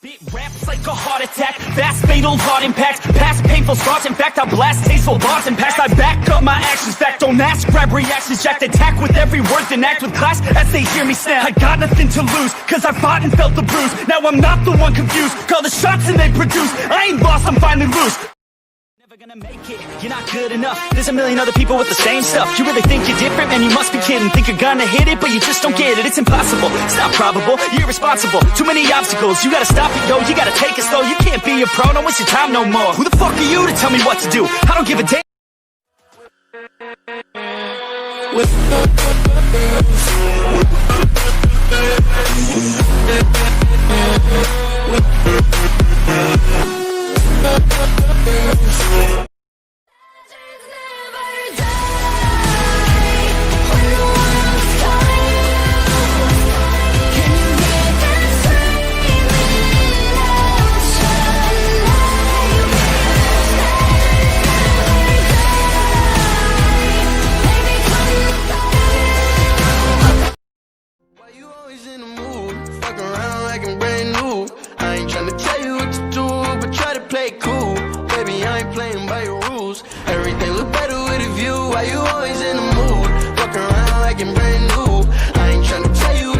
Spit raps like a heart attack, fast fatal heart impact, past painful scars. In fact, I blast tasteful bars and past. I back up my actions, fact don't ask, grab reactions, jacked attack with every word, then act with class as they hear me snap. I got nothing to lose, cause I fought and felt the bruise. Now I'm not the one confused, call the shots and they produce. I ain't lost, I'm finally loose. Never gonna make it, you're not good enough. There's a million other people with the same stuff. You really think you're different? Man, you must be kidding. Think you're gonna hit it, but you just don't get it. It's impossible, it's not probable, you're irresponsible. Too many obstacles, you gotta stop it, yo. You gotta take it slow, you can't be a pro. Don't waste your time no more. Who the fuck are you to tell me what to do? I don't give a damn. Cool, baby, I ain't playing by your rules. Everything look better with a view. Why you always in the mood? Fuck around like I'm brand new. I ain't tryna tell you